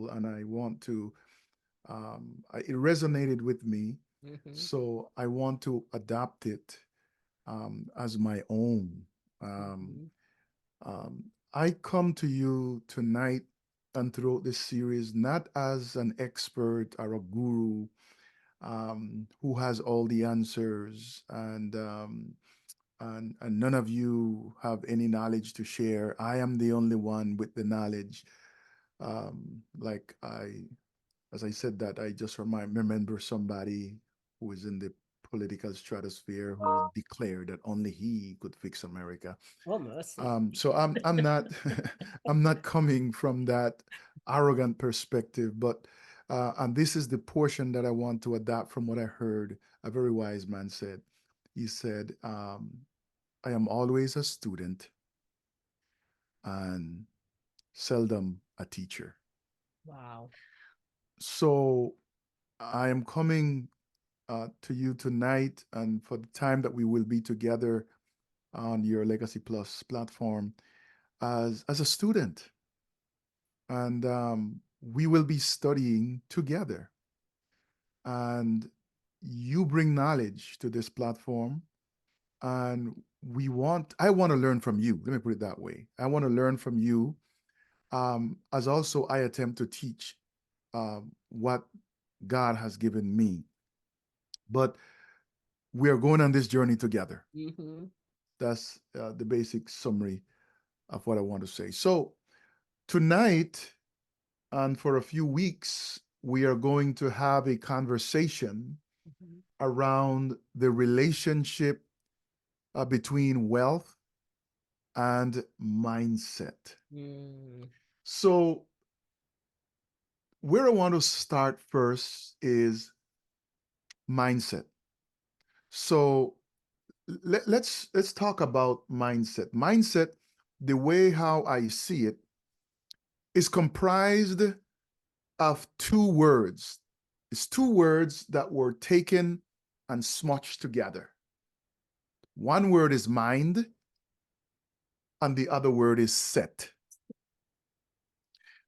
title, and I want to, it resonated with me. Mm-hmm. So I want to adapt it as my own. Um, Mm-hmm. um, I come to you tonight and throughout this series not as an expert or a guru who has all the answers, and none of you have any knowledge to share. I am the only one with the knowledge. Like as I said that, I just remember somebody who is in the political stratosphere who declared that only he could fix America. Oh, mercy. So I'm not I'm not coming from that arrogant perspective, but and this is the portion that I want to adapt from what I heard a very wise man said. He said, "I am always a student and seldom a teacher." Wow. So I am coming to you tonight and for the time that we will be together on your Legacy Plus platform as a student, and we will be studying together. And you bring knowledge to this platform, and I want to learn from you. Let me put it that way. I want to learn from you, as also I attempt to teach what God has given me. But we are going on this journey together. Mm-hmm. That's the basic summary of what I want to say. So tonight, and for a few weeks, we are going to have a conversation Mm-hmm. around the relationship between wealth and mindset. Mm. So, where I want to start first is mindset. So, let's talk about mindset. Mindset, the way how I see it, is comprised of two words. It's two words that were taken and smudged together. One word is mind, and the other word is set.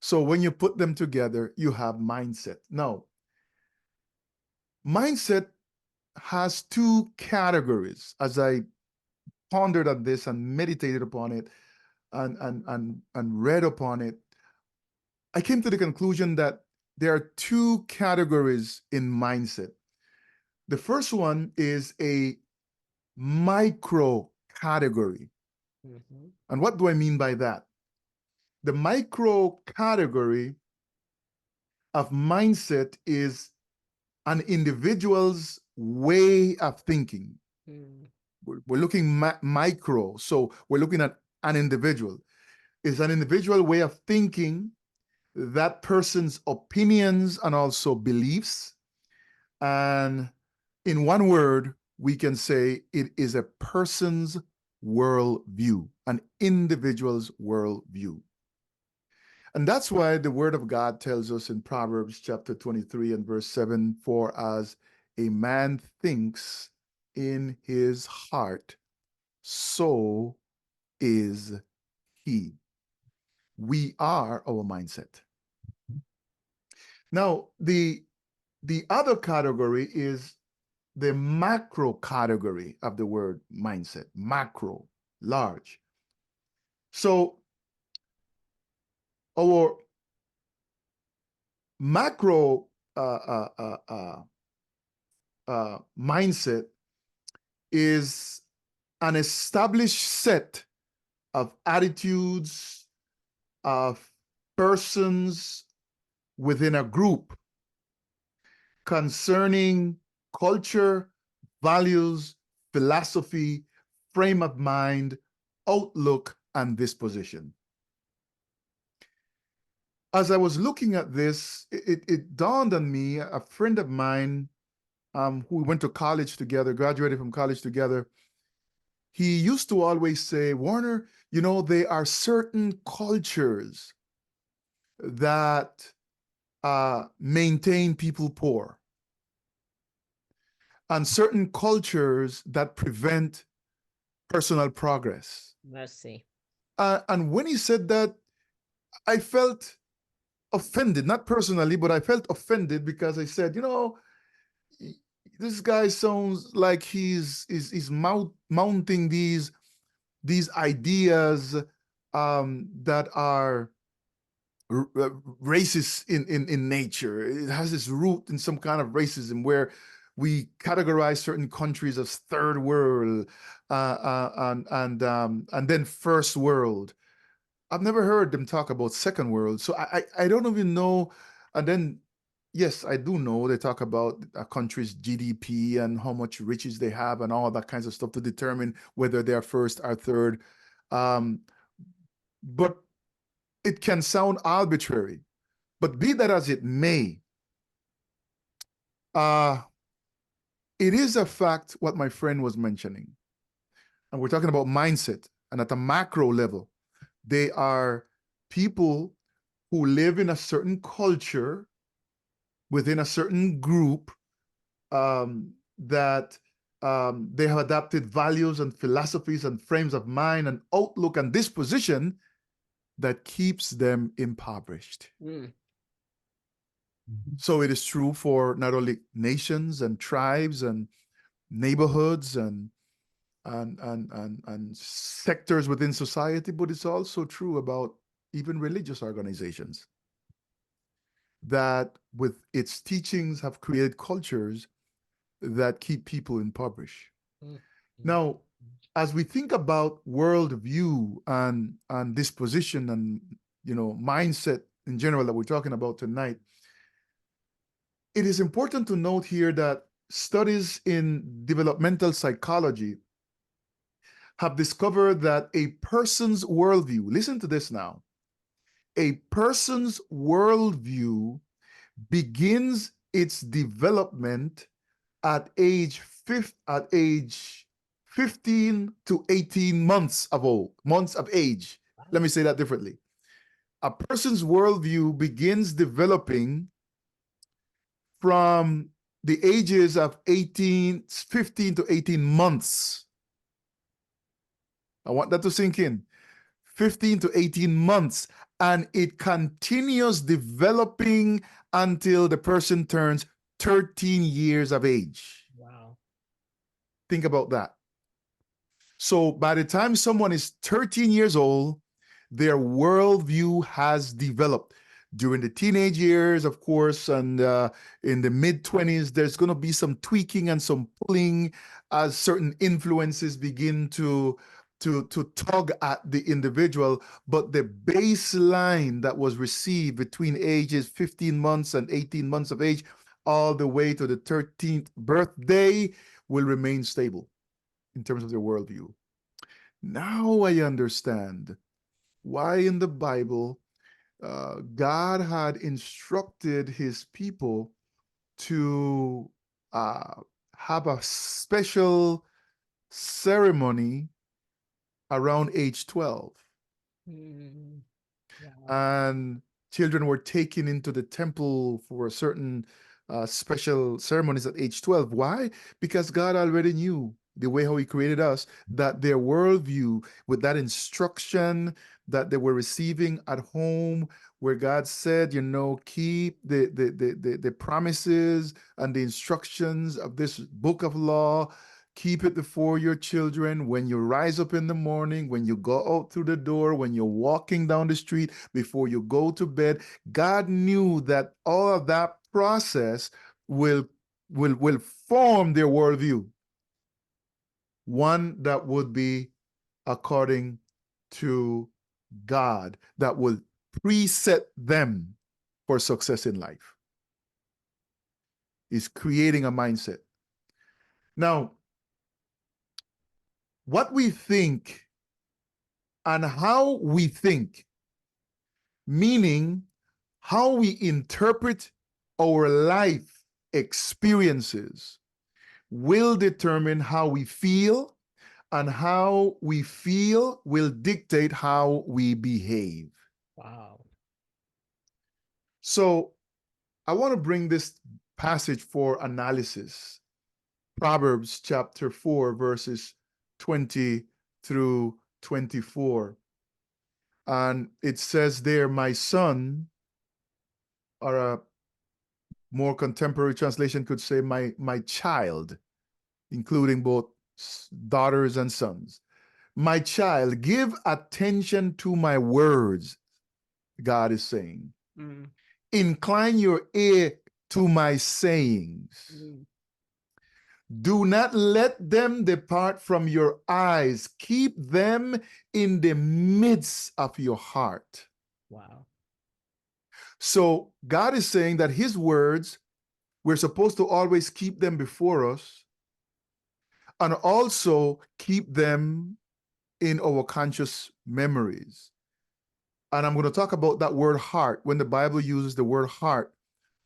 So when you put them together, you have mindset. Now, mindset has two categories. As I pondered on this and meditated upon it and read upon it, I came to the conclusion that there are two categories in mindset. The first one is a micro category. Mm-hmm. And what do I mean by that? The micro category of mindset is an individual's way of thinking. Mm. We're looking micro, so we're looking at an individual. It's an individual way of thinking, that person's opinions and also beliefs. And in one word, we can say it is a person's worldview, an individual's worldview. And that's why the word of God tells us in Proverbs chapter 23 and verse 7, for as a man thinks in his heart, so is he. We are our mindset. Now, the other category is the macro category of the word mindset. Macro, large. So our macro mindset is an established set of attitudes of persons within a group concerning culture, values, philosophy, frame of mind, outlook, and disposition. As I was looking at this, it dawned on me, a friend of mine who went to college together, graduated from college together, he used to always say, Warner, there are certain cultures that maintain people poor, and certain cultures that prevent personal progress. Mercy. And when he said that, I felt offended, not personally, but I felt offended because I said, this guy sounds like he's mounting these ideas that are racist in nature. It has its root in some kind of racism where we categorize certain countries as third world and then first world. I've never heard them talk about second world, so I don't even know. And then, yes, I do know they talk about a country's GDP and how much riches they have and all that kinds of stuff to determine whether they are first or third. But it can sound arbitrary. But be that as it may, it is a fact what my friend was mentioning. And we're talking about mindset. And at a macro level, they are people who live in a certain culture within a certain group that they have adapted values and philosophies and frames of mind and outlook and disposition that keeps them impoverished. Mm. So it is true for not only nations and tribes and neighborhoods and sectors within society, but it's also true about even religious organizations that with its teachings have created cultures that keep people impoverished. Mm. Now, as we think about worldview and disposition and mindset in general that we're talking about tonight, it is important to note here that studies in developmental psychology have discovered that a person's worldview, listen to this now, a person's worldview begins its development at age 15 to 18 months of age. Let me say that differently. A person's worldview begins developing from the ages of 15 to 18 months. I want that to sink in. 15 to 18 months, and it continues developing until the person turns 13 years of age. Wow. Think about that. So by the time someone is 13 years old, their worldview has developed. During the teenage years, of course, and in the mid-20s, there's going to be some tweaking and some pulling as certain influences begin to tug at the individual. But the baseline that was received between ages 15 months and 18 months of age, all the way to the 13th birthday, will remain stable in terms of their worldview. Now I understand why in the Bible God had instructed his people to have a special ceremony around age 12. Mm. Wow. And children were taken into the temple for certain special ceremonies at age 12. Why? Because God already knew the way how he created us, that their worldview with that instruction that they were receiving at home, where God said, keep the promises and the instructions of this book of law. Keep it before your children when you rise up in the morning, when you go out through the door, when you're walking down the street, before you go to bed. God knew that all of that process will form their worldview. One that would be according to God, that will preset them for success in life. Is creating a mindset. Now, what we think and how we think, meaning how we interpret our life experiences, will determine how we feel, and how we feel will dictate how we behave. Wow. So I want to bring this passage for analysis. Proverbs chapter 4, verses 20 through 24. And it says there, my son, or a more contemporary translation could say, my child, including both daughters and sons. My child, give attention to my words, God is saying. Mm. Incline your ear to my sayings. Mm. Do not let them depart from your eyes. Keep them in the midst of your heart. Wow. So God is saying that his words, we're supposed to always keep them before us and also keep them in our conscious memories. And I'm going to talk about that word heart. When the Bible uses the word heart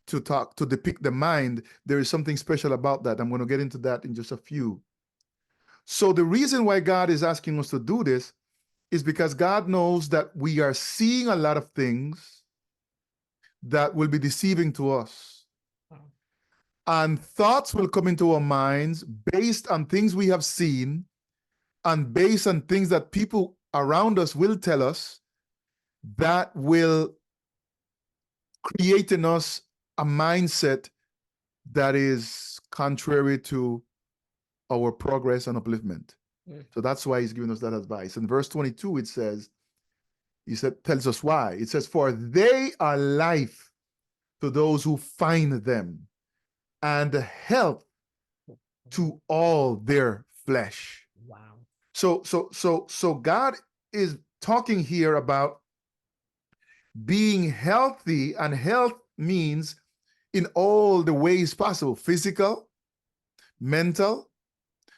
to depict the mind, there is something special about that. I'm going to get into that in just a few. So the reason why God is asking us to do this is because God knows that we are seeing a lot of things that will be deceiving to us. Wow. And thoughts will come into our minds based on things we have seen and based on things that people around us will tell us that will create in us a mindset that is contrary to our progress and upliftment. Mm. So that's why he's giving us that advice. In verse 22, it says, tells us why. It says, for they are life to those who find them, and health to all their flesh. Wow. So God is talking here about being healthy, and health means in all the ways possible: physical, mental,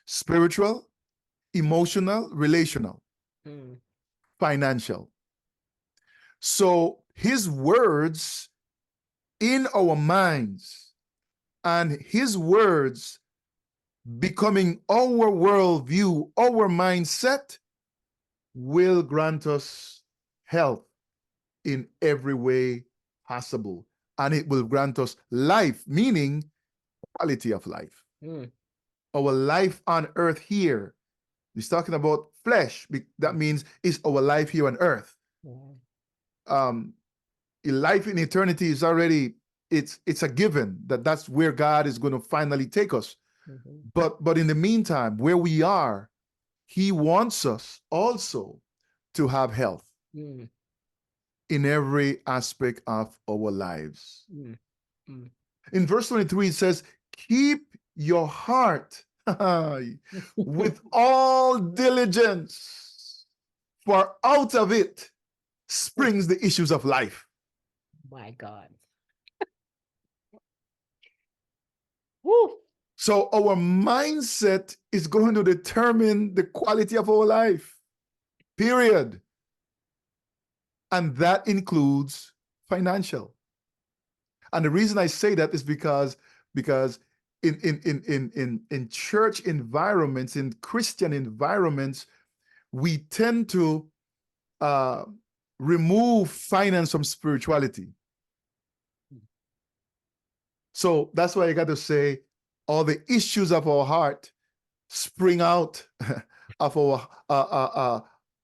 spiritual, emotional, relational, Mm. financial. So his words in our minds and his words becoming our worldview, our mindset, will grant us health in every way possible. And it will grant us life, meaning quality of life. Mm. Our life on earth here. He's talking about flesh. That means it's our life here on earth. Mm. Life in eternity is already, it's a given that's where God is going to finally take us. Mm-hmm. But in the meantime, where we are, he wants us also to have health Mm. in every aspect of our lives. Mm. Mm. In verse 23, it says, keep your heart with all diligence, for out of it springs the issues of life. My God. Woo. So our mindset is going to determine the quality of our life, period. And that includes financial. And the reason I say that is because in church environments, in Christian environments, we tend to remove finance from spirituality. So that's why I got to say, all the issues of our heart spring out of our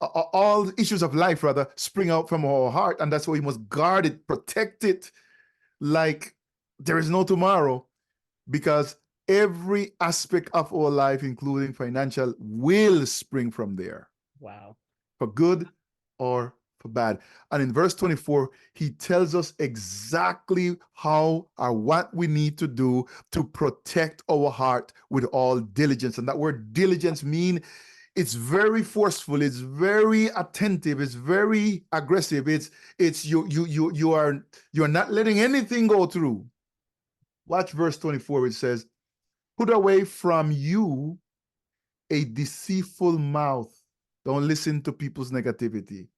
all the issues of life rather spring out from our heart, and that's why we must guard it, protect it like there is no tomorrow, because every aspect of our life, including financial, will spring from there. Wow. For good or for bad. And in verse 24, he tells us exactly how or what we need to do to protect our heart with all diligence. And that word diligence means it's very forceful, it's very attentive, it's very aggressive. It's you're not letting anything go through. Watch verse 24. It says, put away from you a deceitful mouth. Don't listen to people's negativity.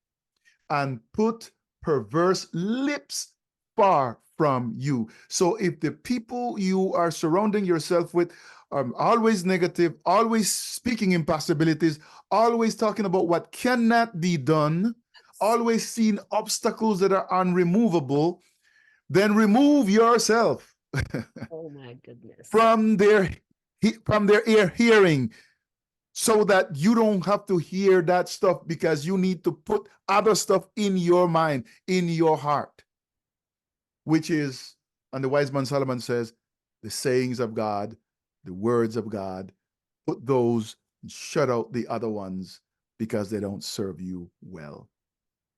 And put perverse lips far from you. So if the people you are surrounding yourself with are always negative, always speaking impossibilities, always talking about what cannot be done, always seeing obstacles that are unremovable, then remove yourself Oh my goodness. from their ear hearing, so that you don't have to hear that stuff, because you need to put other stuff in your mind, in your heart. which is, and the wise man Solomon says, the sayings of God, the words of God, put those and shut out the other ones because they don't serve you well.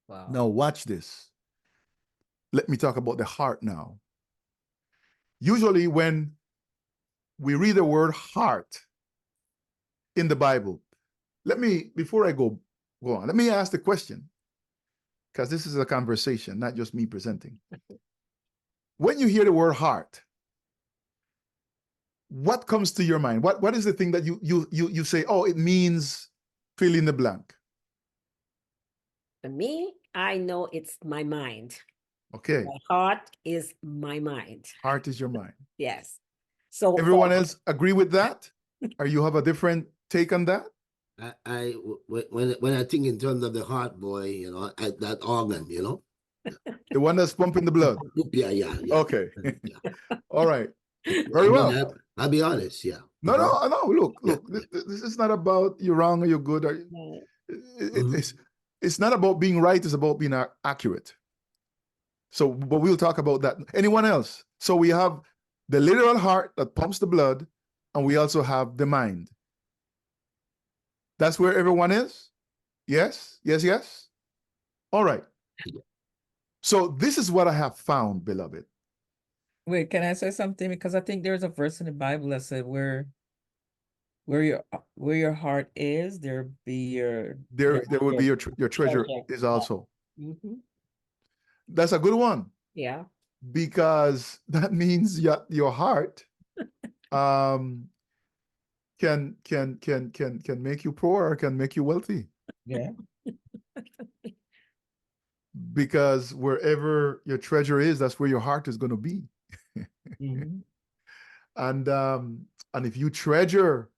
Wow. Now, watch this. Let me talk about the heart now. Usually, when we read the word heart in the Bible, before I go on, let me ask the question, because this is a conversation, not just me presenting. When you hear the word heart, what comes to your mind? What is the thing that you say, oh, it means fill in the blank? For me, I know it's my mind. Okay. My heart is my mind. Heart is your mind. Yes. So Everyone else agree with that? Or you have a different take on that? When I think in terms of the heart, boy, you know, that organ, you know. The one that's pumping the blood. Yeah. Okay. Yeah. All right. Very well. I'll be honest, yeah. No. Look. This is not about you're wrong or you're good. It's not about being right. It's about being accurate. So, but we'll talk about that. Anyone else? So we have the literal heart that pumps the blood, and we also have the mind. That's where everyone is? Yes? All right. So this is what I have found, beloved. Wait, can I say something? Because I think there's a verse in the Bible that said where your heart is, there will be your treasure is also. Mm-hmm. That's a good one. Yeah. Because that means your heart can make you poor or can make you wealthy. Yeah. Because wherever your treasure is, that's where your heart is going to be. Mm-hmm. And if you treasure,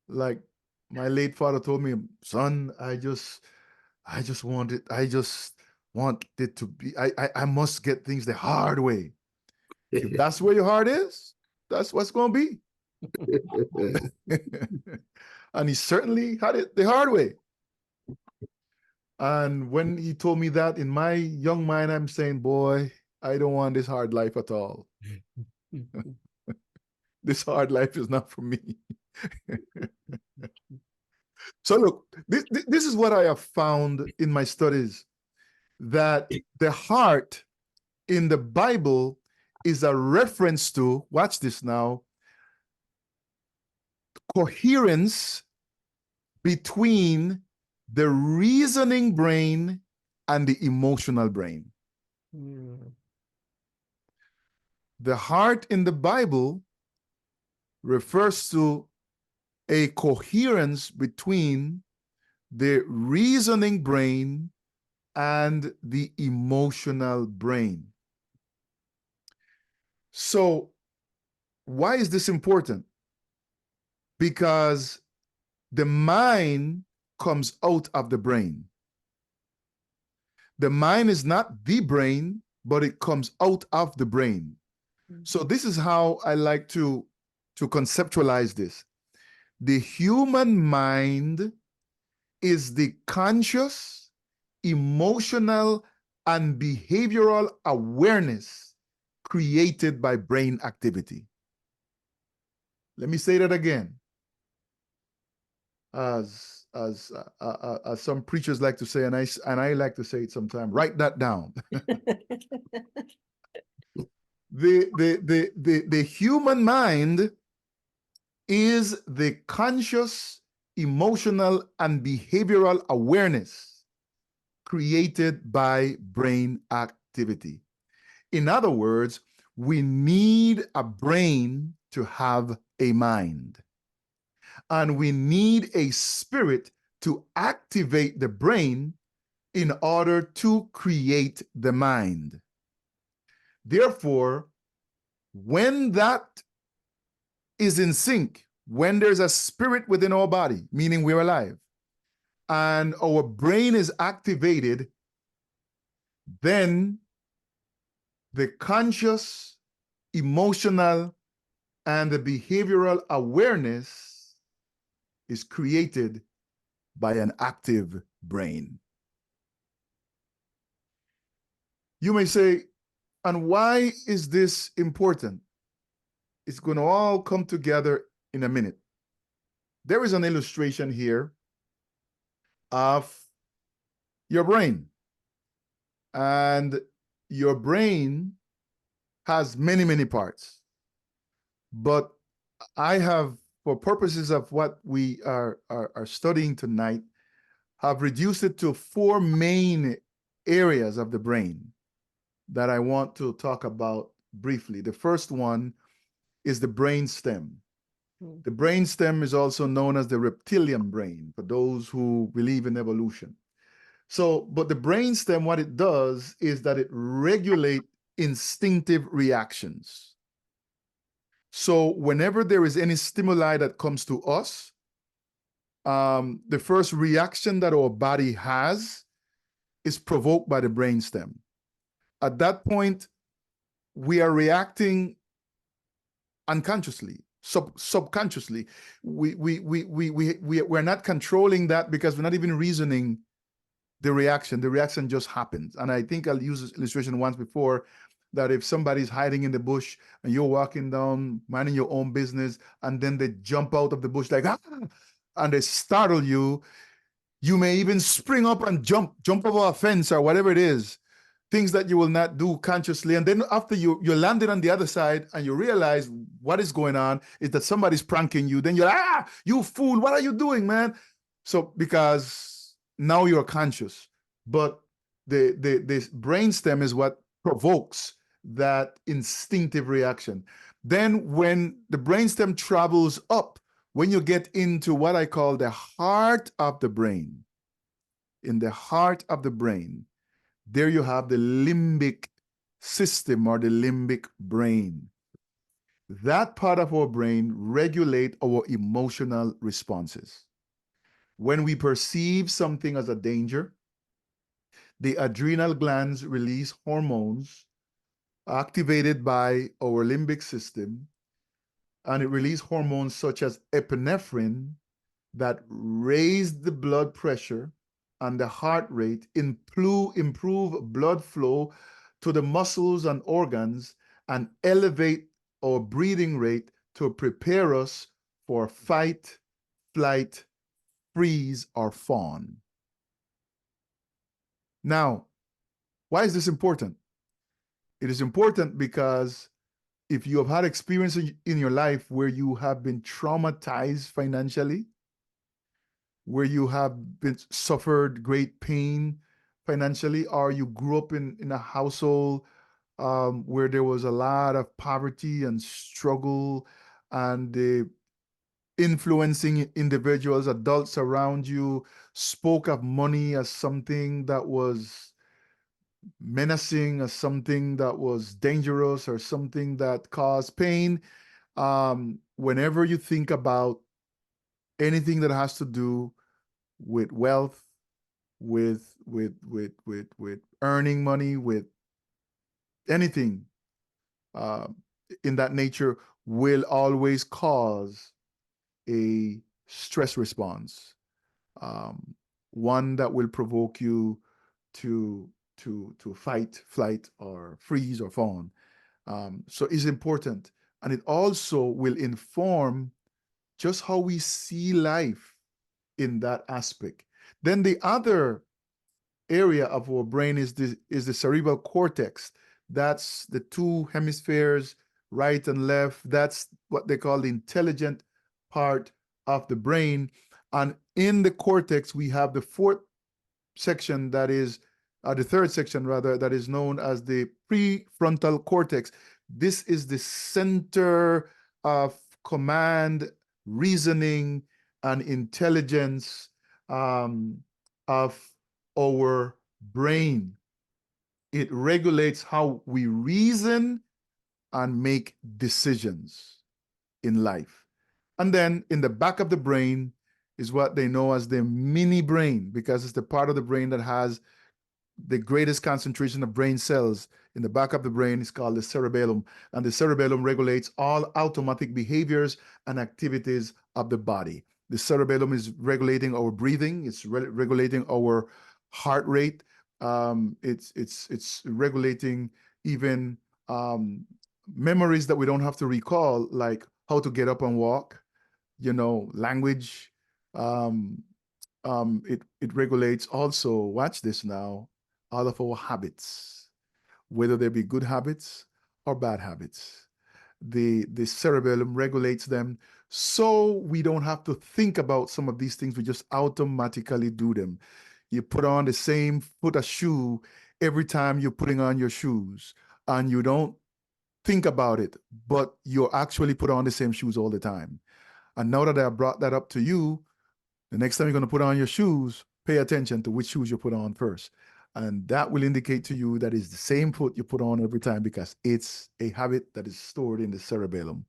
like my late father told me, son, I just want it to be, I must get things the hard way. If that's where your heart is, that's what's going to be. And he certainly had it the hard way. And when he told me that, in my young mind, I'm saying, boy, I don't want this hard life at all. This hard life is not for me. So look, this is what I have found in my studies, that the heart in the Bible is a reference to, watch this now, coherence between the reasoning brain and the emotional brain. Mm. The heart in the Bible refers to a coherence between the reasoning brain and the emotional brain. So, why is this important? Because the mind comes out of the brain. The mind is not the brain, but it comes out of the brain. So this is how I like to conceptualize this. The human mind is the conscious, emotional, and behavioral awareness created by brain activity. Let me say that again. As some preachers like to say, and I like to say it sometimes, write that down. The human mind is the conscious, emotional, and behavioral awareness created by brain activity. In other words, we need a brain to have a mind. And we need a spirit to activate the brain in order to create the mind. Therefore, when that is in sync, when there's a spirit within our body, meaning we're alive, and our brain is activated, then the conscious, emotional, and the behavioral awareness is created by an active brain. You may say, And why is this important? It's going to all come together in a minute. There is an illustration here of your brain. And your brain has many, many parts. But I have, for purposes of what we are studying tonight, have reduced it to 4 main areas of the brain that I want to talk about briefly. The first one is the brain stem. The brain stem is also known as the reptilian brain, for those who believe in evolution. So, but the brain stem, what it does is that it regulates instinctive reactions. So whenever there is any stimuli that comes to us, the first reaction that our body has is provoked by the brain stem. At that point, we are reacting unconsciously, subconsciously. We're not controlling that because we're not even reasoning the reaction. The reaction just happens. And I think I'll use this illustration once before, that if somebody's hiding in the bush and you're walking down, minding your own business, and then they jump out of the bush like, ah, and they startle you, you may even spring up and jump over a fence or whatever it is, things that you will not do consciously. And then after you're landed on the other side and you realize what is going on is that somebody's pranking you, then you're like, ah, you fool, what are you doing, man? So because now you're conscious, but the brainstem is what provokes that instinctive reaction. Then when the brainstem travels up, when you get into what I call the heart of the brain, in the heart of the brain, there you have the limbic system or the limbic brain. That part of our brain regulates our emotional responses. When we perceive something as a danger, the adrenal glands release hormones activated by our limbic system, and it releases hormones such as epinephrine that raise the blood pressure and the heart rate, improve blood flow to the muscles and organs, and elevate our breathing rate to prepare us for fight, flight, freeze, or fawn. Now, why is this important? It is important because if you have had experience in your life where you have been traumatized financially, where you have suffered great pain financially, or you grew up in a household where there was a lot of poverty and struggle, and the influencing individuals, adults around you, spoke of money as something that was menacing, as something that was dangerous, or something that caused pain. Whenever you think about anything that has to do with wealth, with earning money, with anything in that nature, will always cause a stress response, one that will provoke you to fight, flight, or freeze, or fawn. So it's important, and it also will inform just how we see life in that aspect. Then the other area of our brain is the cerebral cortex. That's the 2 hemispheres, right and left. That's what they call the intelligent part of the brain. And in the cortex, we have the 4th section, that is the 3rd section rather, that is known as the prefrontal cortex. This is the center of command, reasoning, and intelligence of our brain. It regulates how we reason and make decisions in life. And then in the back of the brain is what they know as the mini brain, because it's the part of the brain that has the greatest concentration of brain cells. In the back of the brain is called the cerebellum, and the cerebellum regulates all automatic behaviors and activities of the body. The cerebellum is regulating our breathing, it's regulating our heart rate, it's regulating even memories that we don't have to recall, like how to get up and walk, language. It regulates also, watch this now, all of our habits, whether they be good habits or bad habits. The cerebellum regulates them, so we don't have to think about some of these things. We just automatically do them. You put on the same foot of shoe every time you're putting on your shoes, and you don't think about it, but you're actually put on the same shoes all the time. And now that I brought that up to you, the next time you're going to put on your shoes, pay attention to which shoes you put on first. And that will indicate to you that it's the same foot you put on every time, because it's a habit that is stored in the cerebellum.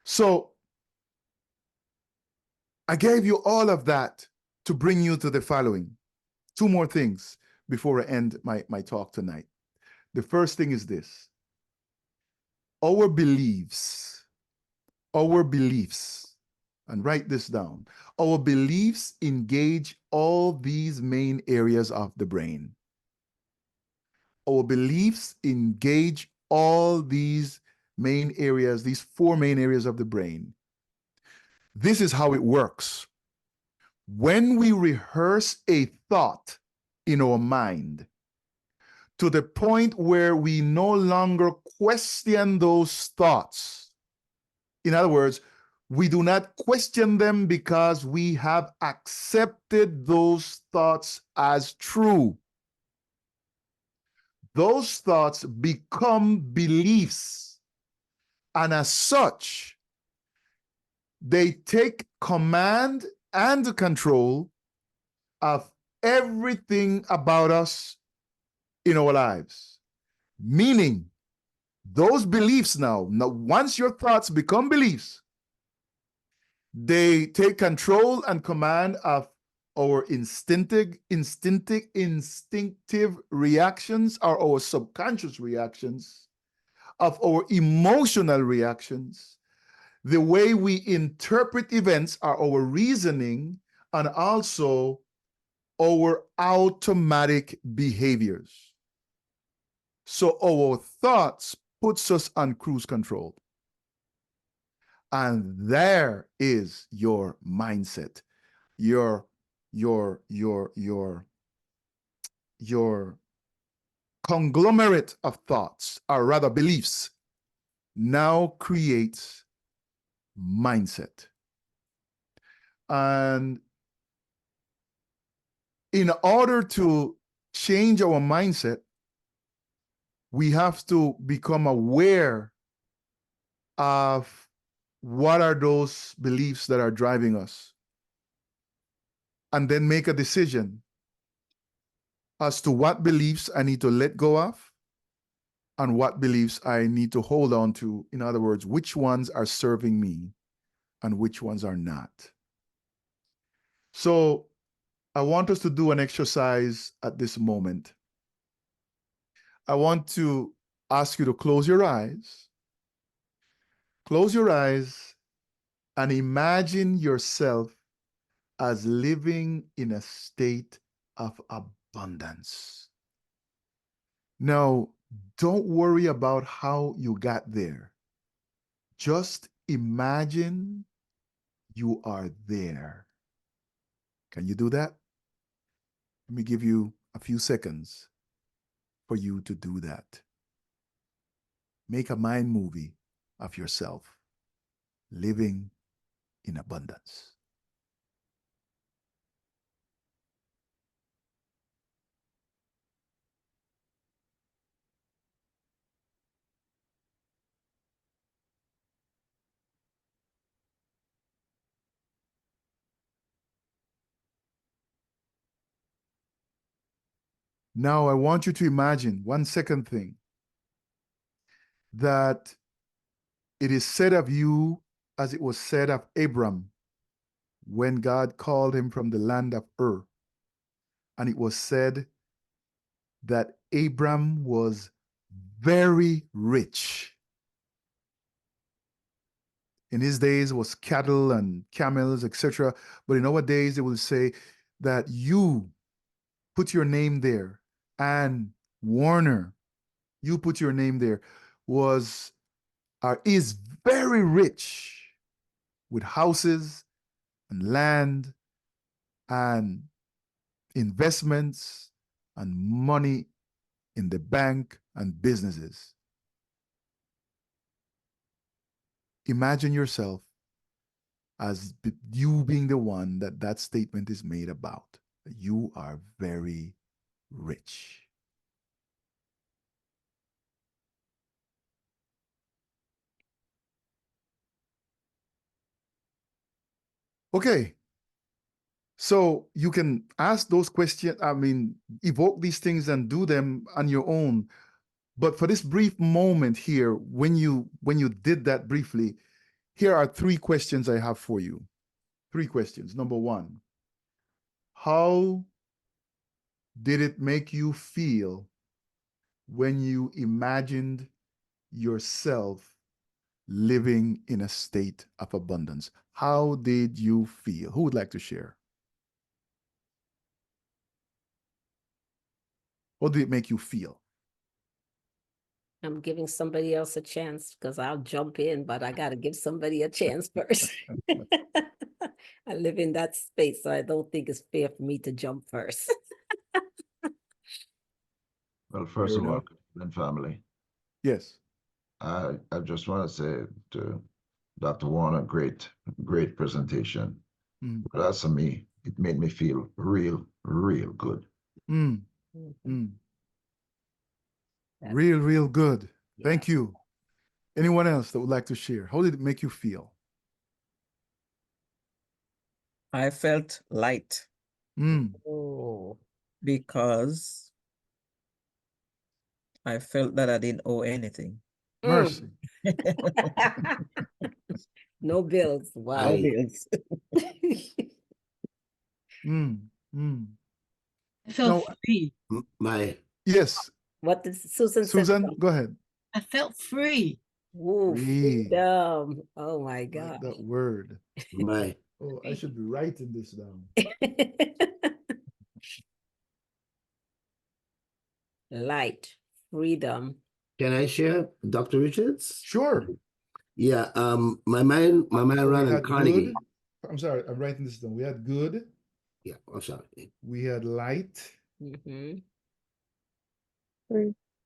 So I gave you all of that to bring you to the following. Two more things before I end my talk tonight. The first thing is this. Our beliefs, and write this down. Our beliefs engage all these main areas of the brain. Our beliefs engage all these main areas, these four main areas of the brain. This is how it works. When we rehearse a thought in our mind to the point where we no longer question those thoughts, in other words, we do not question them because we have accepted those thoughts as true. Those thoughts become beliefs, and as such, they take command and control of everything about us in our lives. Meaning, those beliefs now, once your thoughts become beliefs, they take control and command of our instinctive reactions, or our subconscious reactions, of our emotional reactions, the way we interpret events, are our reasoning, and also our automatic behaviors. So our thoughts puts us on cruise control. And there is your mindset, your conglomerate of thoughts, or rather beliefs, now creates mindset. And in order to change our mindset, we have to become aware of what are those beliefs that are driving us, and then make a decision as to what beliefs I need to let go of and what beliefs I need to hold on to. In other words, which ones are serving me and which ones are not. So I want us to do an exercise at this moment. I want to ask you to close your eyes. Close your eyes and imagine yourself as living in a state of abundance. Now, don't worry about how you got there. Just imagine you are there. Can you do that? Let me give you a few seconds for you to do that. Make a mind movie of yourself living in abundance. Now I want you to imagine one second thing, that it is said of you as it was said of Abram when God called him from the land of Ur. And it was said that Abram was very rich. In his days was cattle and camels, etc. But in our days, they will say that you put your name there, and Warner, you put your name there, is very rich with houses and land and investments and money in the bank and businesses. Imagine yourself as you being the one that statement is made about. You are very rich. Okay. So you can ask those questions, evoke these things and do them on your own. But for this brief moment here, when you did that briefly, here are 3 questions I have for you. 3 questions. Number 1, how did it make you feel when you imagined yourself living in a state of abundance? How did you feel? Who would like to share? What did it make you feel? I'm giving somebody else a chance because I'll jump in, but I got to give somebody a chance first. I live in that space, so I don't think it's fair for me to jump first. Well, first Fair of all, enough. Cleveland family, Yes. I just want to say to Dr. Warner, great presentation. Mm. But as for me, it made me feel real good. Mm. Mhm. Mm. That's- Real good. Thank yeah. you. Anyone else that would like to share? How did it make you feel? I felt light Mm. Oh, because I felt that I didn't owe anything. Mercy. No bills. No Wow. bills. Mm. Mm. I felt No. free. My Yes. What did Susan say? Susan, go ahead. I felt free. Ooh, Free. freedom. Oh my I like God. that word. my Oh, I should be writing this down. Light, freedom. can I share, Dr. Richards? Sure. Yeah, my mind So ran we on had Carnegie. good. I'm sorry, I'm writing this down. We had good. Yeah, I'm sorry. We had light. Mhm.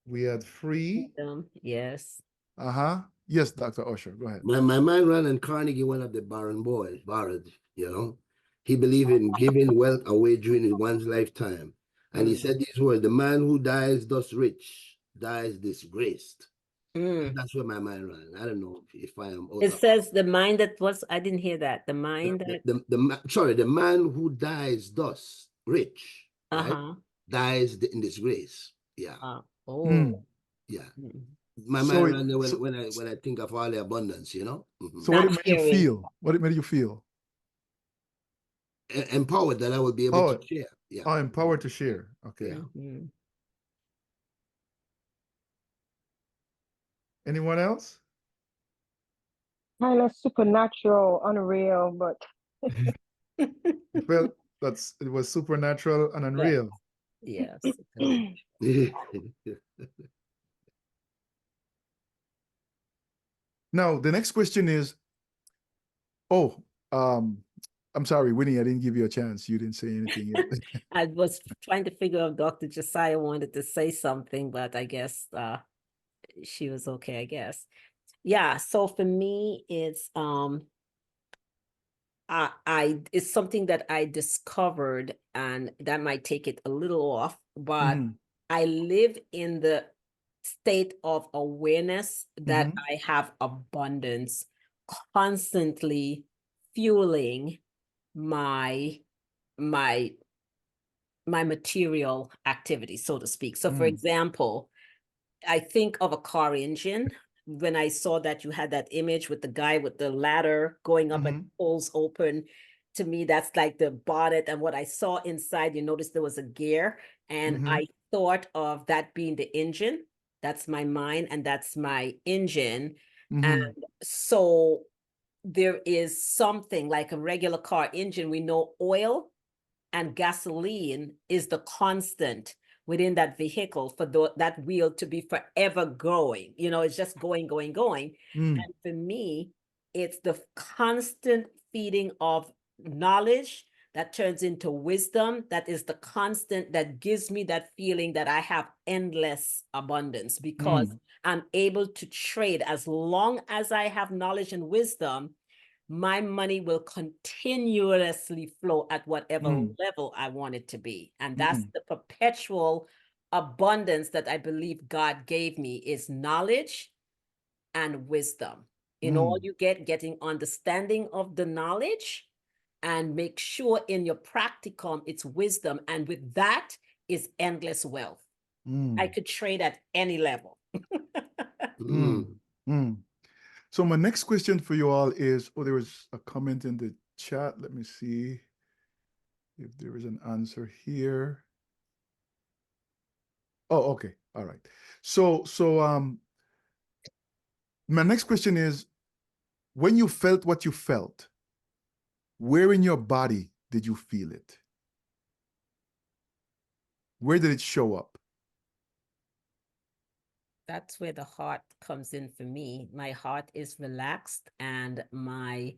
We had free. Freedom, yes. Uh-huh. Yes, Dr. Usher, go ahead. My mind ran on Carnegie, one of the Baron boys, Barrett, you know. He believed in giving wealth away during one's lifetime. And he said these words, the man who dies thus rich dies disgraced. Mm. That's where my mind ran. I don't know if I am out It of- says the mind that was, I didn't hear that. The mind that, the man who dies thus rich, right, uh-huh. dies in disgrace. Yeah, Oh. Mm. yeah. Mm. My So mind it- ran there so- when I think of all the abundance, you know. Mhm. So what Not it made you sharing. feel? What it made you feel? Empowered that I will be able Oh, to share. Yeah. Oh, empowered to share. Okay. Yeah. Mhm. Anyone else? Kind of supernatural, unreal, but You felt it was supernatural and unreal. Yes. Now, the next question is, I'm sorry, Winnie, I didn't give you a chance. You didn't say anything yet. I was trying to figure out Dr. Josiah wanted to say something, but I guess she was okay, I guess. Yeah, so for me, it's it's something that I discovered, and that might take it a little off, but Mhm. I live in the state of awareness that Mhm. I have abundance constantly fueling my my material activity, so to speak. So for Mm. example, I think of a car engine. When I saw that you had that image with the guy with the ladder going up and holes open, to me, that's like the bonnet. And what I saw inside, you notice there was a gear. And Mhm. I thought of that being the engine. That's my mind, and that's my engine. Mhm. And so there is something like a regular car engine. We know oil and gasoline is the constant. within that vehicle for that wheel to be forever going. You know, it's just going, going, going. Mm, And for me, it's the constant feeding of knowledge that turns into wisdom. That is the constant that gives me that feeling that I have endless abundance because I'm able to trade. As long as I have knowledge and wisdom, my money will continuously flow at whatever level I want it to be. And that's the perpetual abundance that I believe God gave me is knowledge and wisdom. In all you getting understanding of the knowledge and make sure in your practicum it's wisdom. And with that is endless wealth. I could trade at any level. So my next question for you all is, there was a comment in the chat. Let me see if there is an answer here. Oh, okay. All right. So my next question is, when you felt what you felt, where in your body did you feel it? Where did it show up? That's where the heart comes in for me. My heart is relaxed and I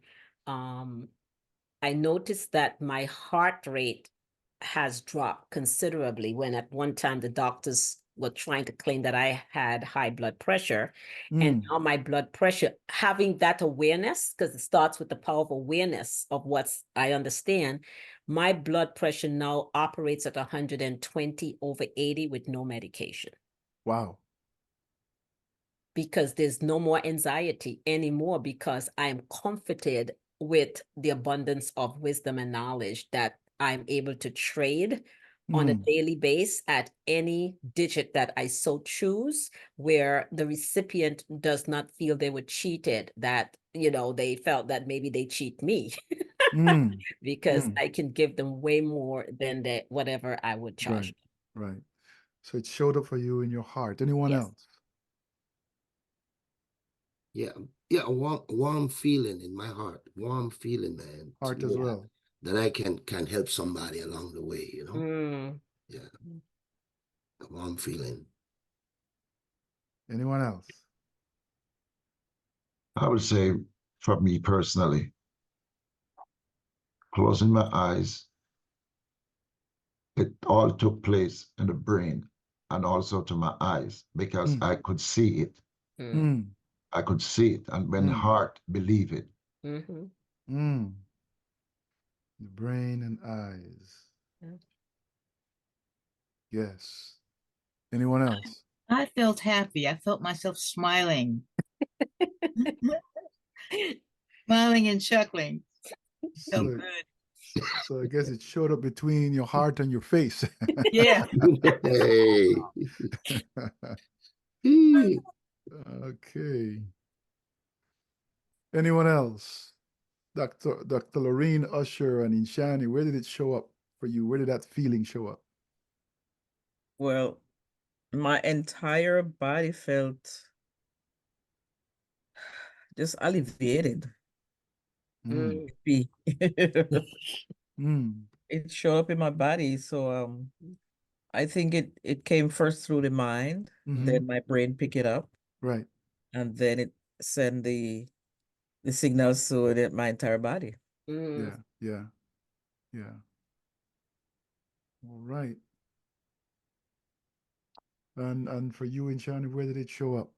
noticed that my heart rate has dropped considerably when at one time the doctors were trying to claim that I had high blood pressure. And now my blood pressure, having that awareness, because it starts with the power of awareness of what I understand, my blood pressure now operates at 120/80 with no medication. Wow. Because there's no more anxiety anymore because I'm comforted with the abundance of wisdom and knowledge that I'm able to trade on a daily basis at any digit that I so choose, where the recipient does not feel they were cheated, that, you know, they felt that maybe they cheat me because I can give them way more than whatever I would charge. Right. So it showed up for you in your heart. Anyone Yes. else? Yeah, a warm feeling in my heart, warm feeling, man. to Heart as know well. That I can help somebody along the way, you know? Yeah, a warm feeling. Anyone else? I would say, for me personally, closing my eyes, it all took place in the brain and also to my eyes because I could see it. I could see it. And when heart believe it. The brain and eyes. Yes. Anyone else? I felt happy. I felt myself smiling. Smiling and chuckling. Felt So, good. so I guess it showed up between your heart and your face. Yeah. Hey. Okay. Anyone else? Dr. Lorraine, Usher, and Inshani, where did it show up for you? Where did that feeling show up? Well, my entire body felt just alleviated. Happy. It showed up in my body. So I think it came first through the mind, then my brain pick it up, Right. and then it send the signals to my entire body. Yeah. All right. And for you, Inshani, where did it show up?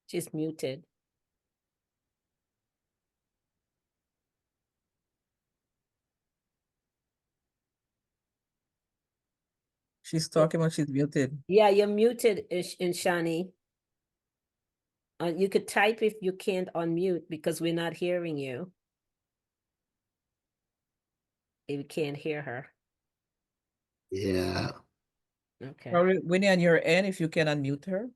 She's muted. She's talking when she's muted. Yeah, you're muted, Inshani. You could type if you can't unmute because we're not hearing you. If you can't hear her. Yeah. Okay. Probably Winnie on your end, if you can unmute her.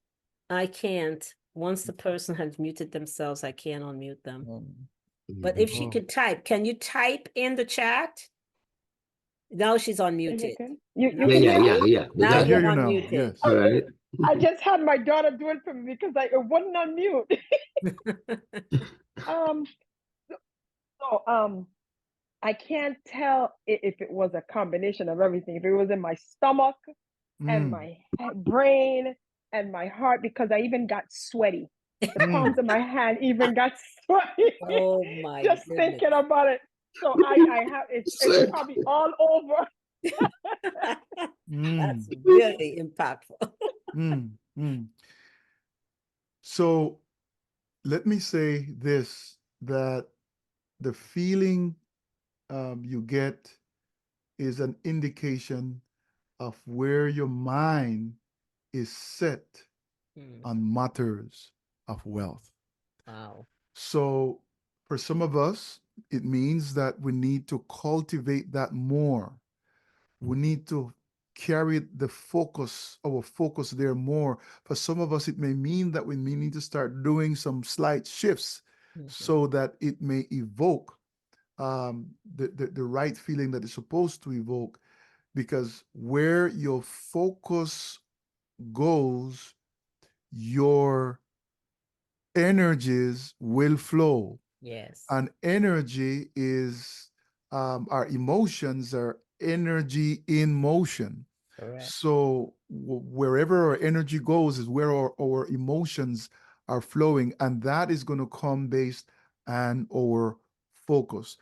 I can't. Once the person has muted themselves, I can't unmute them. But Mhm. if she could type, can you type in the chat? No, she's unmuted. You No. can Yeah. hear me? We Now got you're hear you now. unmuted. Yes. All right. I just had my daughter do it for me because it wasn't on mute. So I can't tell if it was a combination of everything. If it was in my stomach and my brain and my heart, because I even got sweaty. The palms of my hand even got sweaty. Oh my Just goodness. thinking about it. So I have it's Sick. probably all over. That's really impactful. So let me say this, that the feeling you get is an indication of where your mind is set on matters of wealth. Wow. So for some of us, it means that we need to cultivate that more. We need to carry the focus, our focus there more. For some of us, it may mean that we may need to start doing some slight shifts so that it may evoke the right feeling that it's supposed to evoke. Because where your focus goes, your energies will flow. Yes. And energy is our emotions are energy in motion. Correct. So wherever our energy goes is where our emotions are flowing, and that is going to come based on our focus.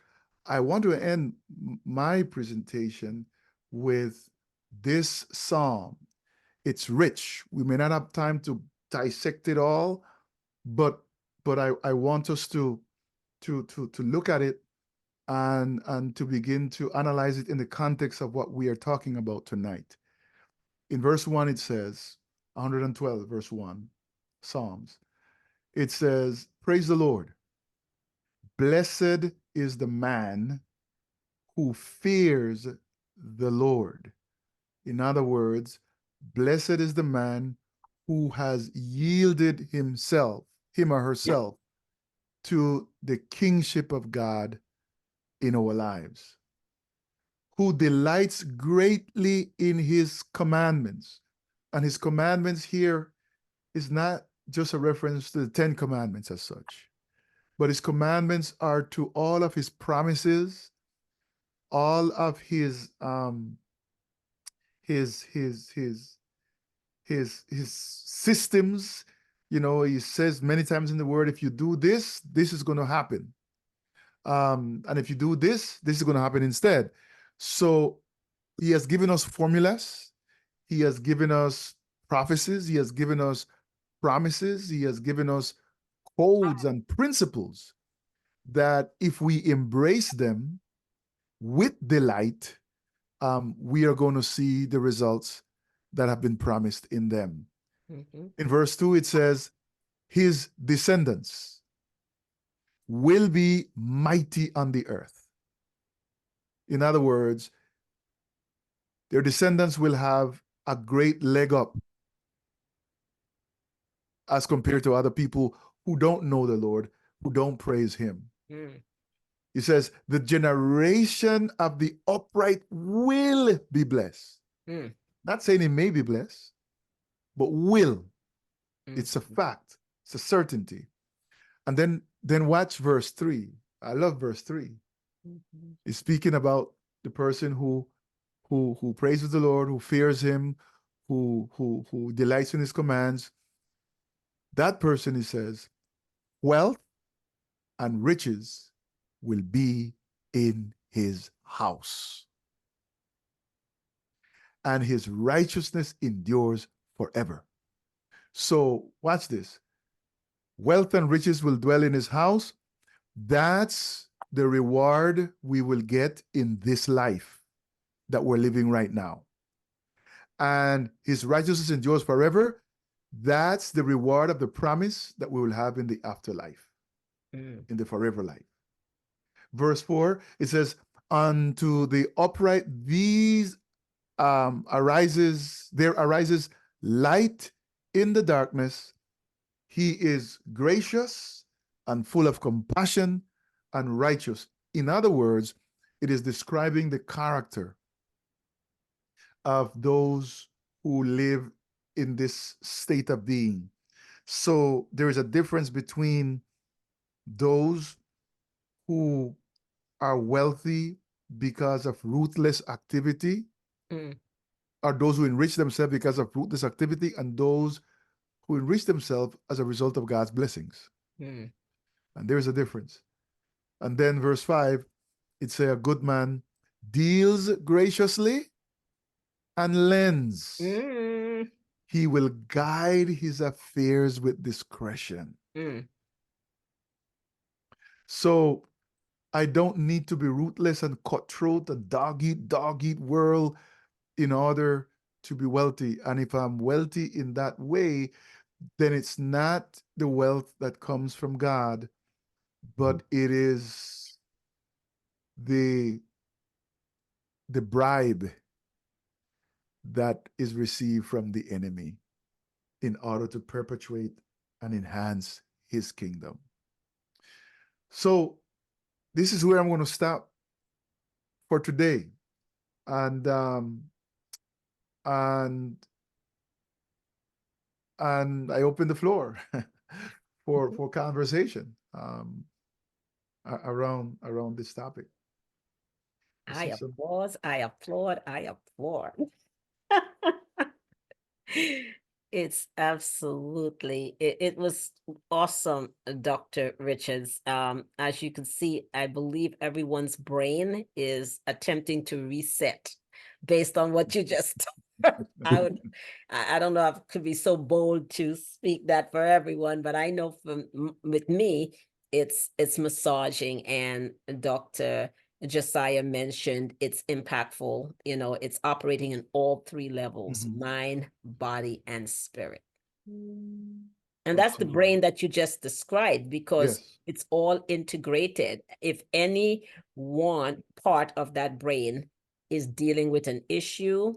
I want to end my presentation with this psalm. It's rich. We may not have time to dissect it all, but I want us to look at it and to begin to analyze it in the context of what we are talking about tonight. In verse 1, it says, 112, verse 1, Psalms. It says, praise the Lord. Blessed is the man who fears the Lord. In other words, blessed is the man who has yielded himself, him or herself, to the kingship of God in our lives, who delights greatly in his commandments. And his commandments here is not just a reference to the 10 commandments as such, but his commandments are to all of his promises, all of his systems. You know, he says many times in the word, if you do this, this is going to happen. And if you do this, this is going to happen instead. So he has given us formulas. He has given us prophecies. He has given us promises. He has given us codes and principles that if we embrace them with delight, we are going to see the results that have been promised in them. In verse 2, it says, his descendants will be mighty on the earth. In other words, their descendants will have a great leg up as compared to other people who don't know the Lord, who don't praise him. He says, the generation of the upright will be blessed. Not saying it may be blessed, but will. It's a fact. It's a certainty. And then watch verse 3. I love verse 3. He's speaking about the person who praises the Lord, who fears him, who delights in his commands. That person, he says, wealth and riches will be in his house, and his righteousness endures forever. So watch this. Wealth and riches will dwell in his house. That's the reward we will get in this life that we're living right now. And his righteousness endures forever. That's the reward of the promise that we will have in the afterlife, in the forever life. Verse 4, it says, unto the upright there arises light in the darkness. He is gracious and full of compassion and righteous. In other words, it is describing the character of those who live in this state of being. So there is a difference between those who are wealthy because of ruthless activity, Mm. are those who enrich themselves because of ruthless activity, and those who enrich themselves as a result of God's blessings. Mm. And there's a difference. And then verse 5, it says, a good man deals graciously and lends. Mm. He will guide his affairs with discretion. Mm. So I don't need to be ruthless and cutthroat and dog eat world in order to be wealthy. And if I'm wealthy in that way, then it's not the wealth that comes from God, but it is the bribe that is received from the enemy in order to perpetuate and enhance his kingdom. So this is where I'm going to stop for today. And and I open the floor for conversation around this topic. I see some- applaud, I applaud, I applaud. It's absolutely, it was awesome, Dr. Richards. As you can see, I believe everyone's brain is attempting to reset based on what you just I don't know if I could be so bold to speak that for everyone, but I know with me, it's massaging, and Dr. Josiah mentioned it's impactful. You know, it's operating in all three levels: Mhm. mind, body, and spirit. And that's the Absolutely. brain that you just described, because Yes. it's all integrated. If any one part of that brain is dealing with an issue,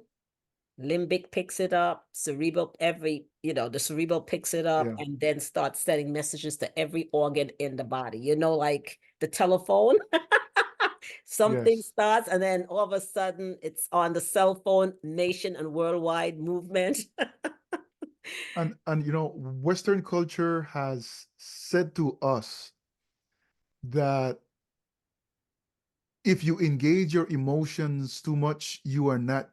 limbic picks it up, cerebral, the cerebral picks it up, Yeah. and then starts sending messages to every organ in the body, like the telephone. Something Yes. starts, and then all of a sudden it's on the cell phone, nation and worldwide movement. And Western culture has said to us that if you engage your emotions too much, you are not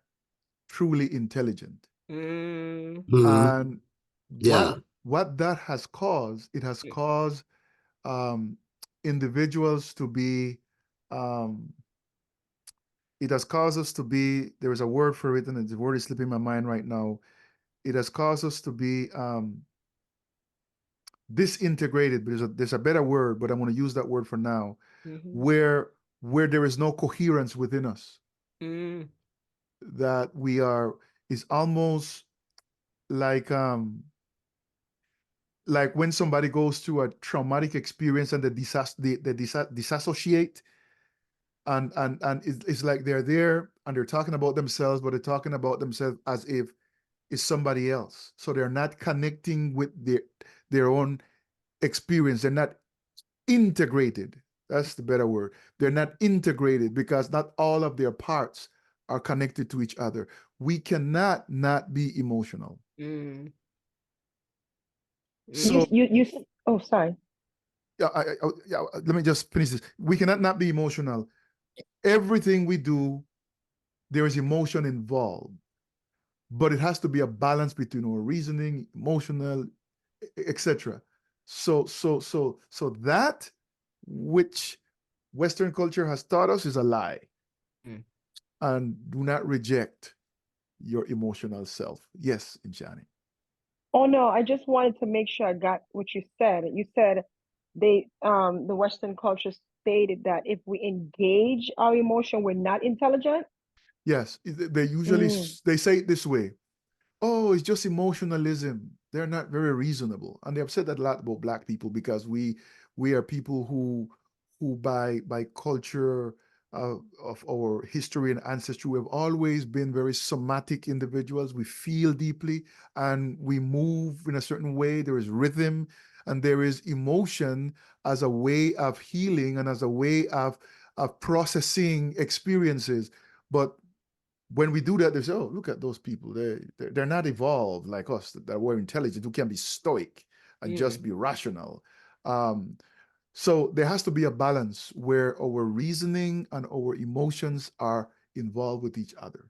truly intelligent. Mm, Mhm. And Yeah. what that has caused, it has Mm. caused um, individuals to be, um, it has caused us to be, there is a word for it, and the word is slipping my mind right now. It has caused us to be disintegrated, but there's a better word, but I'm going to use that word for now, mhm, where there is no coherence within us, mm, that we are, is almost like when somebody goes through a traumatic experience and they disassociate, and it's like they're there and they're talking about themselves, but they're talking about themselves as if it's somebody else. So they're not connecting with their own experience. They're not integrated. That's the better word. They're not integrated because not all of their parts are connected to each other. We cannot not be emotional. mm, So Oh, sorry. yeah, let me just finish this. We cannot not be emotional. Everything we do, there is emotion involved, but it has to be a balance between our reasoning, emotional, etc. So that which Western culture has taught us is a lie. Mm. And do not reject your emotional self. Yes, Inshani. Oh no, I just wanted to make sure I got what you said. You said the Western culture stated that if we engage our emotion, we're not intelligent. Yes, they usually Mm. they say it this way. Oh, it's just emotionalism. They're not very reasonable, and they have said that a lot about Black people because we are people who by culture of our history and ancestry, we have always been very somatic individuals. We feel deeply and we move in a certain way. There is rhythm and there is emotion as a way of healing and as a way of processing experiences. But when we do that, they say, "Oh, look at those people. They're not evolved like us. That we're intelligent. Who can be stoic and just be rational." Um, So there has to be a balance where our reasoning and our emotions are involved with each other.